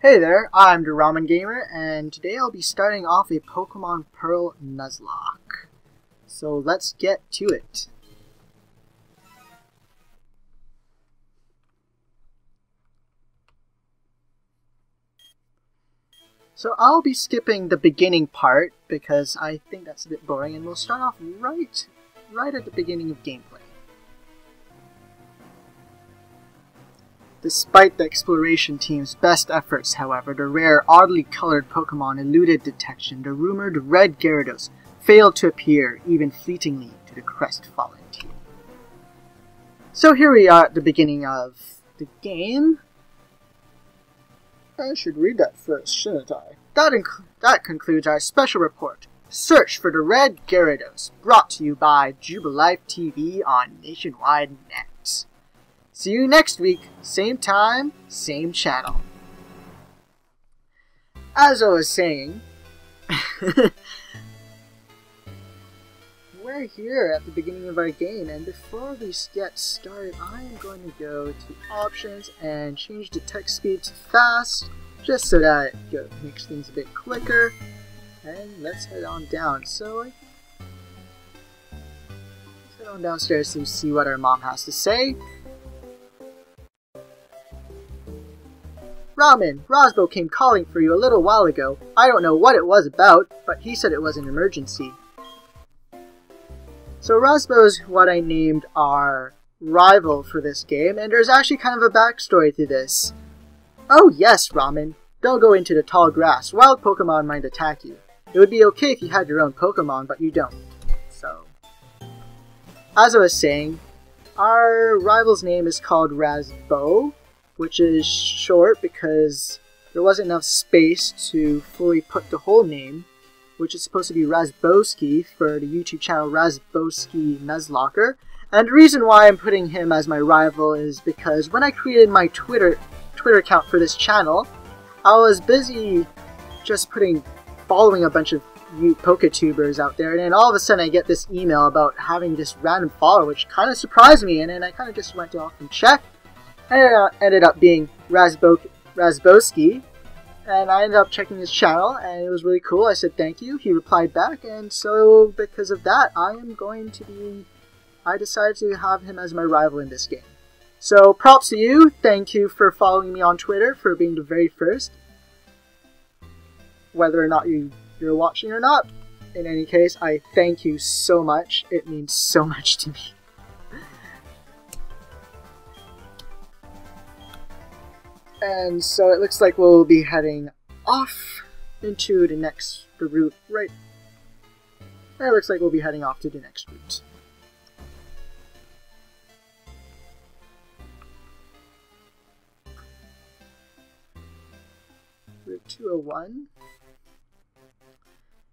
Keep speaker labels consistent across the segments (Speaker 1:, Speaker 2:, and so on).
Speaker 1: Hey there, I'm the Ramen Gamer, and today I'll be starting off a Pokemon Pearl Nuzlocke. So let's get to it. So I'll be skipping the beginning part because I think that's a bit boring, and we'll start off right at the beginning of gameplay. Despite the exploration team's best efforts, however, the rare, oddly colored Pokemon eluded detection. The rumored red Gyarados failed to appear, even fleetingly, to the crestfallen team. So here we are at the beginning of the game. I should read that first, shouldn't I? That concludes our special report. Search for the red Gyarados, brought to you by Jubilife TV on Nationwide Net. See you next week, same time, same channel. As I was saying, we're here at the beginning of our game, and before we get started, I am going to go to options and change the text speed to fast, just so that it makes things a bit quicker. And let's head on down. So let's head on downstairs to see what our mom has to say. Ramen, Rosbo came calling for you a little while ago. I don't know what it was about, but he said it was an emergency. So Rosbo is what I named our rival for this game, and there's actually kind of a backstory to this. Oh yes, Ramen. Don't go into the tall grass. Wild Pokemon might attack you. It would be okay if you had your own Pokemon, but you don't. So, as I was saying, our rival's name is called Razbo, which is short because there wasn't enough space to fully put the whole name, which is supposed to be Razbowski for the YouTube channel Razbowski Nuzlocke. And the reason why I'm putting him as my rival is because when I created my Twitter account for this channel, I was busy just following a bunch of Poketubers out there, and then all of a sudden I get this email about having this random follower, which kind of surprised me, and then I kind of just went off and checked. And it ended up being Razbowski, and I ended up checking his channel, and it was really cool. I said thank you. He replied back, and so because of that, I decided to have him as my rival in this game. So props to you. Thank you for following me on Twitter, for being the very first. Whether or not you're watching or not, in any case, I thank you so much. It means so much to me. And so it looks like we'll be heading off into the route, right? It looks like we'll be heading off to the next route. Route 201.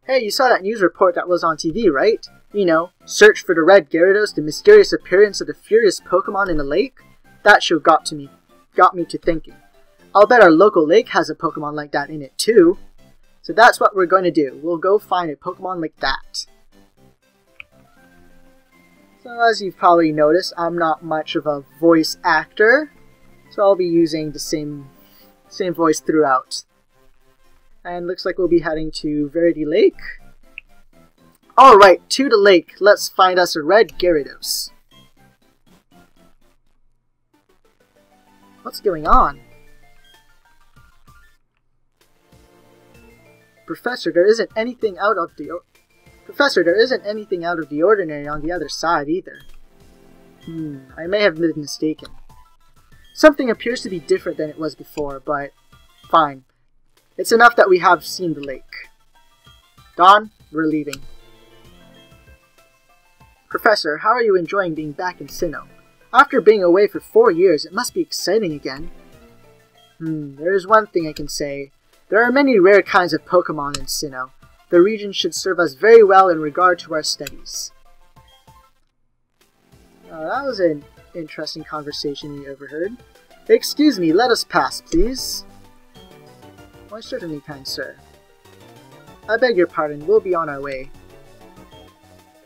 Speaker 1: Hey, you saw that news report that was on TV, right? You know, search for the red Gyarados, the mysterious appearance of the furious Pokemon in the lake? That show got me to thinking. I'll bet our local lake has a Pokemon like that in it too. So that's what we're going to do. We'll go find a Pokemon like that. So as you've probably noticed, I'm not much of a voice actor, so I'll be using the same voice throughout. And looks like we'll be heading to Verity Lake. Alright, to the lake. Let's find us a red Gyarados. What's going on? Professor, there isn't anything out of the ordinary on the other side either. I may have been mistaken. Something appears to be different than it was before, but fine. It's enough that we have seen the lake. Dawn, we're leaving. Professor, how are you enjoying being back in Sinnoh? After being away for 4 years, it must be exciting again. There is one thing I can say. There are many rare kinds of Pokemon in Sinnoh. The region should serve us very well in regard to our studies. That was an interesting conversation you overheard. Excuse me, let us pass, please. Why certainly, kind sir. I beg your pardon, we'll be on our way.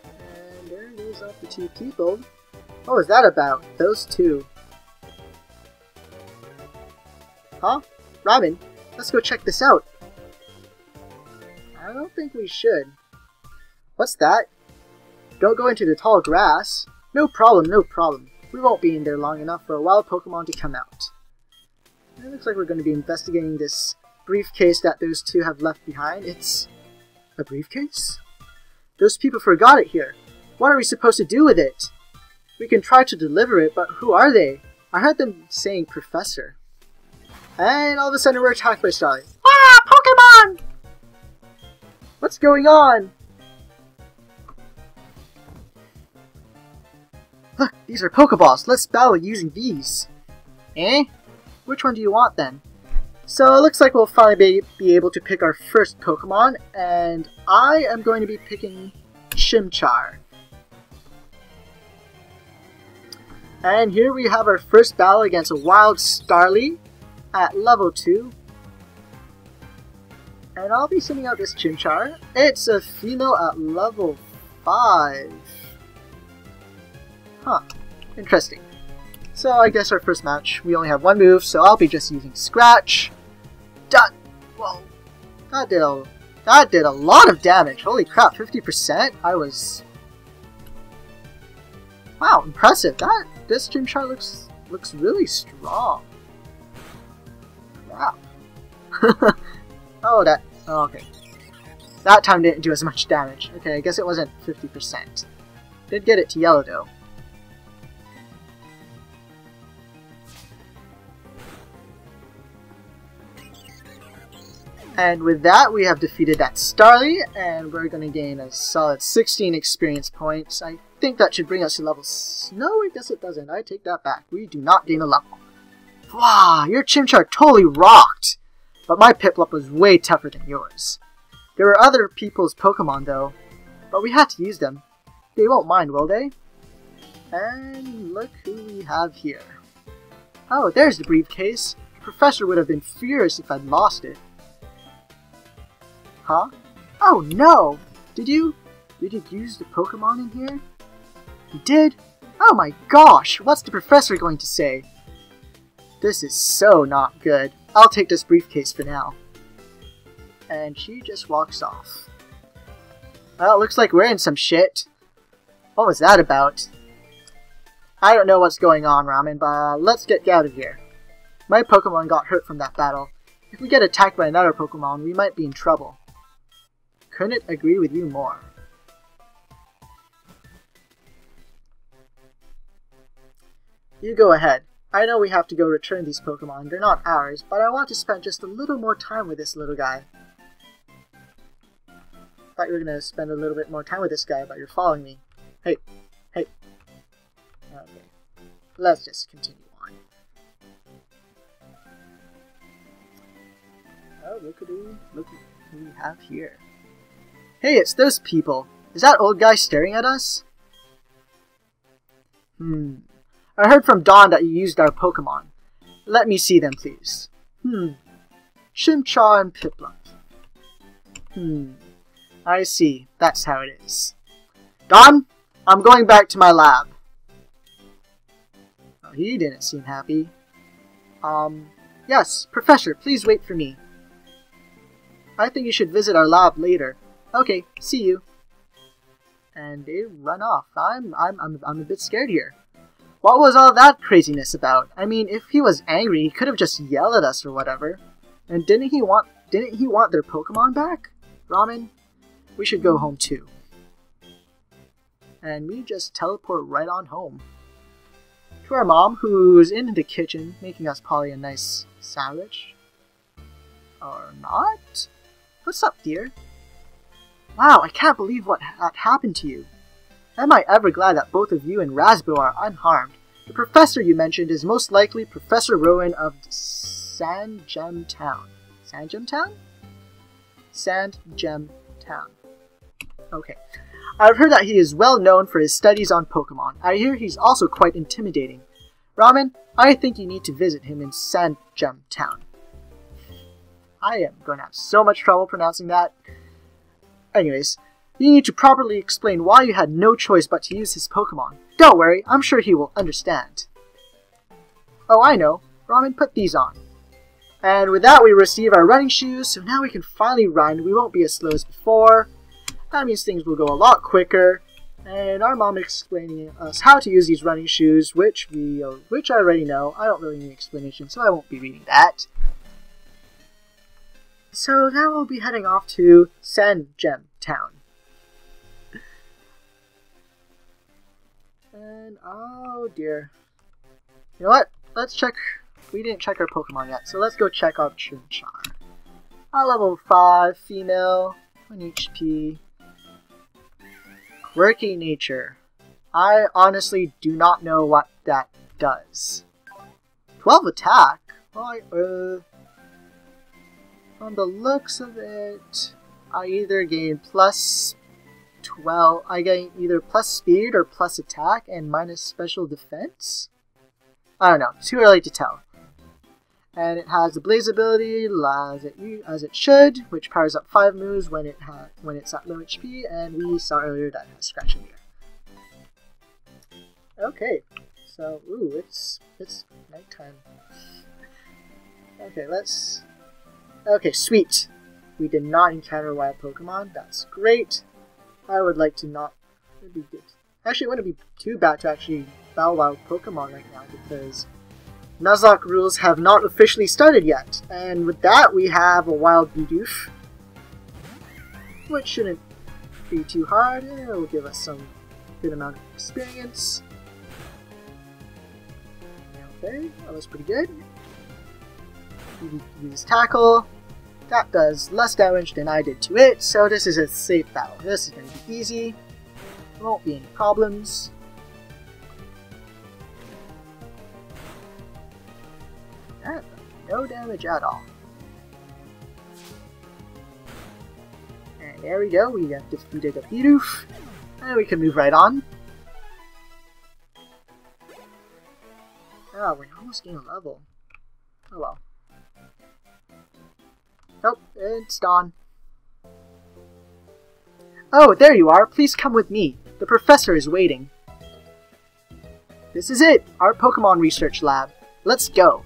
Speaker 1: And there goes off the two people. What was that about? Those two. Huh? Ramen, Let's go check this out. I don't think we should. What's that? Don't go into the tall grass. No problem, no problem. We won't be in there long enough for a wild Pokemon to come out. It looks like we're going to be investigating this briefcase that those two have left behind. It's a briefcase? Those people forgot it here. What are we supposed to do with it? We can try to deliver it, but who are they? I heard them saying Professor. And all of a sudden we're attacked by Starly. Ah! Pokemon! What's going on? Look, these are Pokeballs. Let's battle using these. Eh? Which one do you want then? So it looks like we'll finally be able to pick our first Pokemon, and I am going to be picking Chimchar. And here we have our first battle against a wild Starly at level 2. And I'll be sending out this Chimchar. It's a female at level 5. Huh, interesting. So I guess our first match, we only have one move, so I'll be just using Scratch. Whoa, that did a lot of damage. Holy crap, 50%? Wow, impressive. This Chimchar looks really strong. Wow. Oh, okay. That time didn't do as much damage. Okay, I guess it wasn't 50%. Did get it to yellow though. And with that, we have defeated that Starly, and we're going to gain a solid 16 experience points. I think that should bring us to level... No, I guess it doesn't. I take that back. We do not gain a level. Wow, your Chimchar totally rocked! But my Piplup was way tougher than yours. There were other people's Pokemon though, but we had to use them. They won't mind, will they? And look who we have here. Oh, there's the briefcase. The professor would have been furious if I'd lost it. Huh? Oh no! Did you use the Pokemon in here? You did? Oh my gosh! What's the professor going to say? This is so not good. I'll take this briefcase for now. And she just walks off. Well, it looks like we're in some shit. What was that about? I don't know what's going on, Ramen, but let's get out of here. My Pokemon got hurt from that battle. If we get attacked by another Pokemon, we might be in trouble. Couldn't agree with you more. You go ahead. I know we have to go return these Pokemon. They're not ours, but I want to spend just a little more time with this little guy. Thought you were going to spend a little bit more time with this guy, but you're following me. Hey. Okay. Let's just continue on. Oh, look who we have here. Hey, it's those people. Is that old guy staring at us? I heard from Dawn that you used our Pokemon. Let me see them, please. Chimchar and Piplup. I see. That's how it is. Dawn, I'm going back to my lab. Oh, he didn't seem happy. Yes, Professor, please wait for me. I think you should visit our lab later. Okay, see you. And they run off. I'm a bit scared here. What was all that craziness about? I mean, if he was angry, he could have just yelled at us or whatever. And didn't he want their Pokemon back? Ramen, we should go home too. And we just teleport right on home. To our mom, who's in the kitchen making us probably a nice sandwich. Or not? What's up, dear? Wow, I can't believe what happened to you. Am I ever glad that both of you and Rasbo are unharmed. The professor you mentioned is most likely Professor Rowan of Sandgem Town. Sandgem Town? Sandgem Town. Okay. I've heard that he is well known for his studies on Pokemon. I hear he's also quite intimidating. Ramen, I think you need to visit him in Sandgem Town. I am going to have so much trouble pronouncing that. Anyways, you need to properly explain why you had no choice but to use his Pokemon. Don't worry, I'm sure he will understand. Oh, I know. Ramen, put these on. And with that, we receive our running shoes, so now we can finally run. We won't be as slow as before. That means things will go a lot quicker. And our mom explaining us how to use these running shoes, which I already know. I don't really need explanation, so I won't be reading that. So now we'll be heading off to Sangem Town. And oh dear. You know what? Let's check. We didn't check our Pokemon yet, so let's go check out Chimchar. Level 5, female, 1 HP. Quirky nature. I honestly do not know what that does. 12 attack? Well, from the looks of it, I either gain plus 12. I gain either plus speed or plus attack and minus special defense? I don't know. Too early to tell. And it has the Blaze ability as it should, which powers up 5 moves when it's at low HP, and we saw earlier that it has Scratching Gear. Okay, so it's nighttime. Okay, sweet. We did not encounter wild Pokemon. That's great. I would like to not. It'd be good. Actually, it wouldn't be too bad to actually battle wild Pokemon right now because Nuzlocke Rules have not officially started yet. And with that, we have a wild Bidoof, which shouldn't be too hard. It will give us some good amount of experience. Okay, that was pretty good. Use Tackle. That does less damage than I did to it, so this is a safe battle. This is going to be easy. There won't be any problems. No damage at all. And there we go, we have defeated a Bidoof. And we can move right on. Oh, we're almost getting a level. Oh well. Nope, it's gone. Oh, there you are. Please come with me. The professor is waiting. This is it, our Pokemon research lab. Let's go.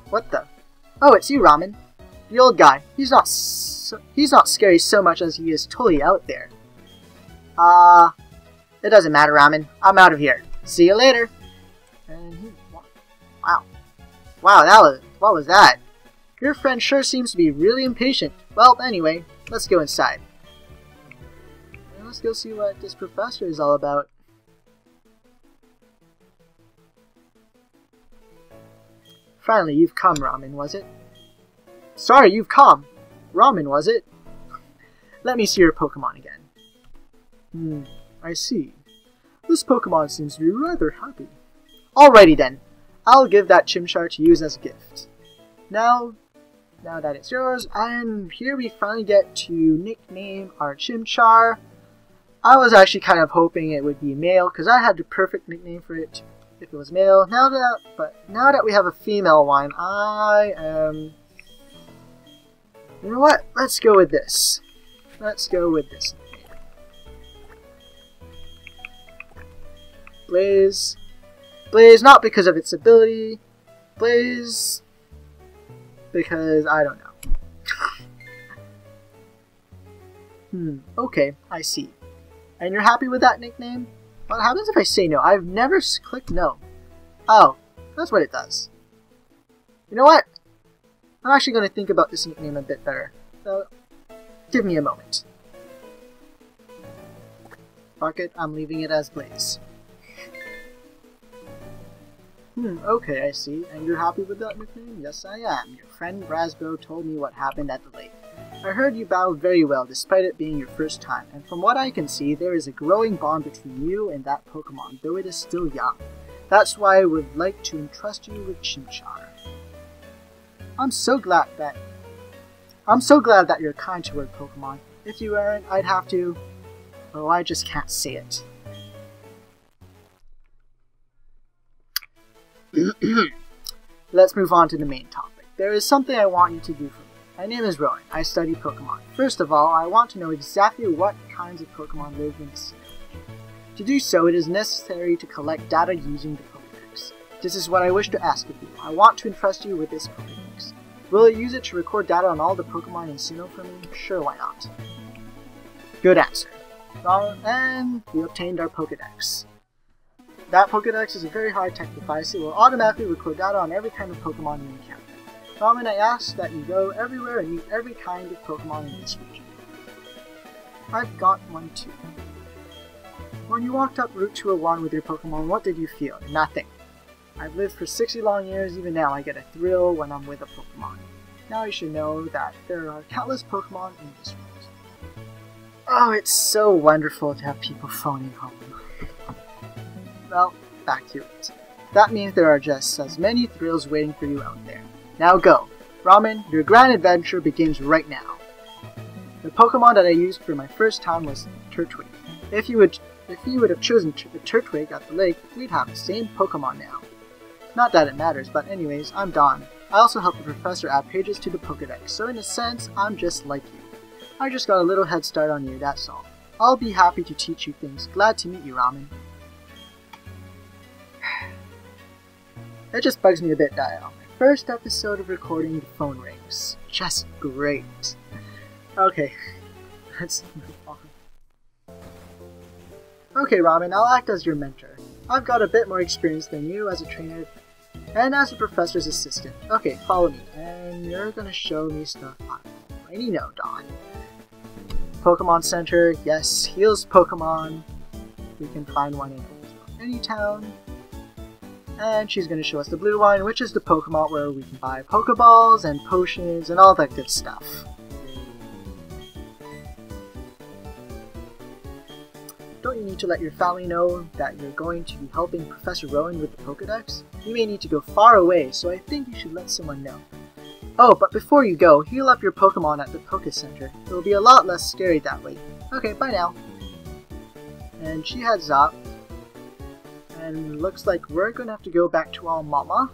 Speaker 1: What the? Oh, it's you, Ramen. The old guy. He's not scary so much as he is totally out there. It doesn't matter, Ramen. I'm out of here. See you later. And wow, what was that? Your friend sure seems to be really impatient. Well, anyway, let's go inside. And let's go see what this professor is all about. Finally, you've come, Ramen, was it? Sorry, you've come. Ramen, was it? Let me see your Pokemon again. I see. This Pokemon seems to be rather happy. Alrighty then. I'll give that Chimchar to use as a gift. Now that it's yours, and here we finally get to nickname our Chimchar. I was actually kind of hoping it would be male, because I had the perfect nickname for it if it was male. Now that we have a female one, I am... You know what? Let's go with this. Let's go with this. Blaze. Blaze, not because of its ability. Blaze, because I don't know. Okay, I see. And you're happy with that nickname? What happens if I say no? I've never clicked no. Oh, that's what it does. You know what? I'm actually going to think about this nickname a bit better. So, give me a moment. Fuck it, I'm leaving it as Blaze. Okay, I see. And you're happy with that nickname? Yes, I am. Your friend Brasbo told me what happened at the lake. I heard you battled very well, despite it being your first time, and from what I can see, there is a growing bond between you and that Pokemon, though it is still young. That's why I would like to entrust you with Chimchar. I'm so glad that you're kind toward Pokemon. If you weren't, I'd have to... Oh, I just can't say it. Let's move on to the main topic. There is something I want you to do for me. My name is Rowan. I study Pokemon. First of all, I want to know exactly what kinds of Pokemon live in the Sinnoh Region. To do so, it is necessary to collect data using the Pokédex. This is what I wish to ask of you. I want to entrust you with this Pokédex. Will you use it to record data on all the Pokemon in Sinnoh for me? Sure, why not? Good answer. And we obtained our Pokédex. That Pokédex is a very high-tech device. It will automatically record data on every kind of Pokemon you encounter. Ramen, I ask that you go everywhere and meet every kind of Pokemon in this region. I've got one too. When you walked up Route 201 with your Pokemon, what did you feel? Nothing. I've lived for 60 long years, even now I get a thrill when I'm with a Pokemon. Now you should know that there are countless Pokemon in this world. Oh, it's so wonderful to have people phoning home. Well, back to it. That means there are just as many thrills waiting for you out there. Now go! Ramen, your grand adventure begins right now. The Pokemon that I used for my first time was Turtwig. If you would have chosen the Turtwig at the lake, we'd have the same Pokemon now. Not that it matters, but anyways, I'm Don. I also helped the professor add pages to the Pokédex, so in a sense, I'm just like you. I just got a little head start on you, that's all. I'll be happy to teach you things. Glad to meet you, Ramen. It just bugs me a bit that on my first episode of recording, the phone rings. Just great. Okay, let's move on. Okay, Ramen, I'll act as your mentor. I've got a bit more experience than you as a trainer and as a professor's assistant. Okay, follow me, and you're gonna show me stuff I already know, Don. Pokemon Center, yes, heals Pokemon. We can find one in any town. And she's gonna show us the blue one, which is the Pokemon where we can buy Pokeballs and potions and all that good stuff. Don't you need to let your family know that you're going to be helping Professor Rowan with the Pokédex? You may need to go far away, so I think you should let someone know. Oh, but before you go, heal up your Pokemon at the Poké Center. It will be a lot less scary that way. Okay, bye now. And she heads up. And looks like we're gonna have to go back to our mama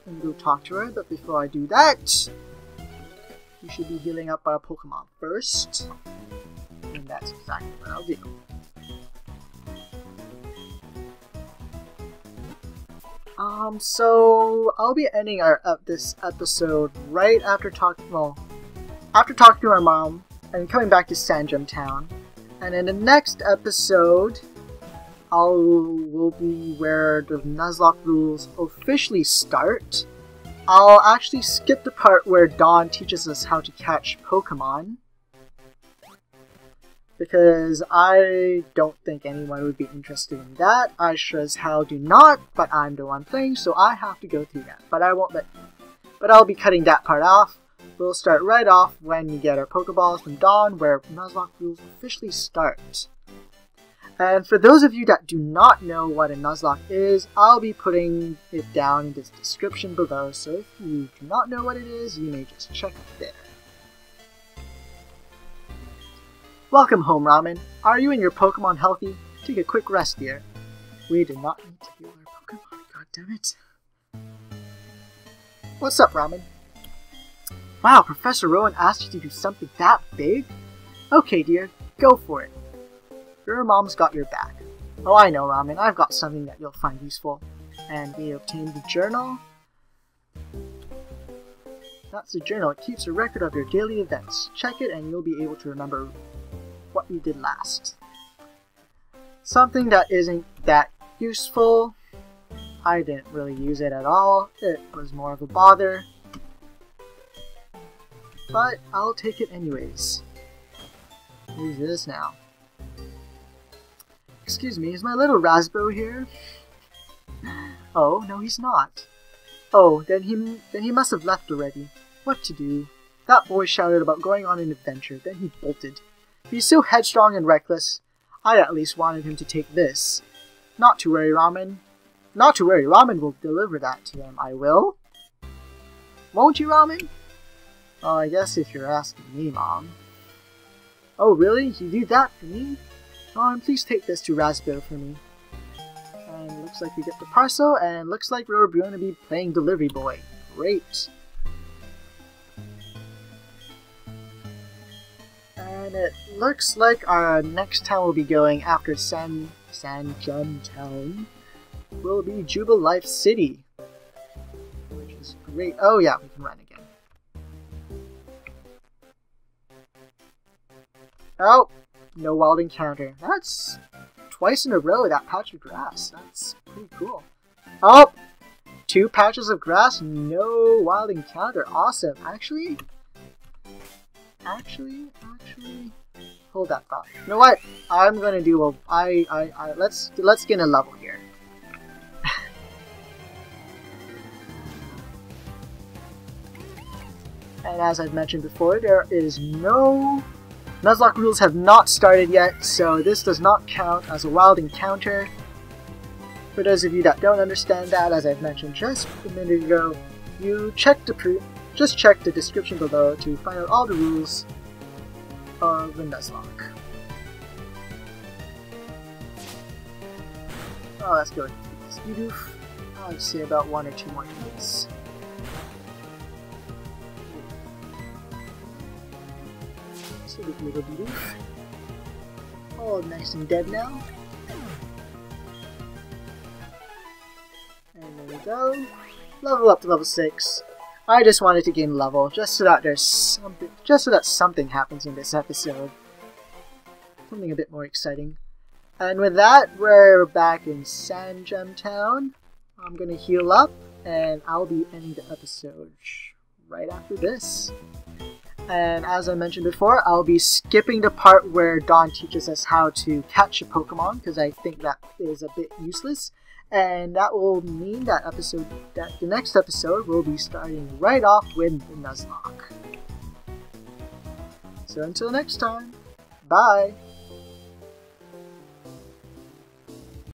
Speaker 1: and go talk to her, but before I do that, we should be healing up our Pokemon first. And that's exactly what I'll do. So I'll be ending this episode right after talking to our mom and coming back to Sandgem Town. And in the next episode, will be where the Nuzlocke Rules officially start. I'll actually skip the part where Dawn teaches us how to catch Pokemon, because I don't think anyone would be interested in that. I sure as hell do not, but I'm the one playing, so I have to go through that. But I'll be cutting that part off. We'll start right off when we get our Pokeballs from Dawn, where Nuzlocke Rules officially start. And for those of you that do not know what a Nuzlocke is, I'll be putting it down in the description below, so if you do not know what it is, you may just check it there. Welcome home, Ramen. Are you and your Pokemon healthy? Take a quick rest, dear. We do not need to heal our Pokemon, goddammit. What's up, Ramen? Wow, Professor Rowan asked you to do something that big? Okay, dear, go for it. Your mom's got your back. Oh, I know, Ramen. I've got something that you'll find useful. And we obtained the journal. That's the journal. It keeps a record of your daily events. Check it and you'll be able to remember what you did last. Something that isn't that useful. I didn't really use it at all. It was more of a bother. But I'll take it anyways. Who's this now? Excuse me, is my little Rasbo here? Oh, no he's not. Oh, then he must have left already. What to do? That boy shouted about going on an adventure, then he bolted. He's so headstrong and reckless. I at least wanted him to take this. Not to worry, Ramen. Not to worry, Ramen will deliver that to him. I will? Won't you, Ramen? Oh, I guess if you're asking me, Mom. Oh, really? You do that for me? Mom, please take this to Rasbo for me. And looks like we get the parcel, and looks like we're going to be playing Delivery Boy. Great. And it looks like our next town we'll be going after Sandgem Town will be Jubilife City. is great. Oh yeah, we can run again. Oh, no wild encounter. That's twice in a row, that patch of grass. That's pretty cool. Oh, 2 patches of grass, no wild encounter. Awesome. Actually, hold that thought. You know what? I'm gonna do a let's get a level here. And as I've mentioned before, there is no Nuzlocke rules have not started yet, so this does not count as a wild encounter. For those of you that don't understand that, as I've mentioned just a minute ago, you just check the description below to find out all the rules of the Nuzlocke. Oh, let's go. Speedoof. I'd say about 1 or 2 more hits. So we can go Speedoof. Oh, nice and dead now. And there we go. Level up to level 6. I just wanted to gain level just so that there's something, something happens in this episode. Something a bit more exciting. And with that, we're back in Sand Gem Town. I'm gonna heal up, and I'll be ending the episode right after this. And as I mentioned before, I'll be skipping the part where Dawn teaches us how to catch a Pokemon, because I think that is a bit useless. And that will mean that the next episode will be starting right off with the Nuzlocke. So until next time, bye!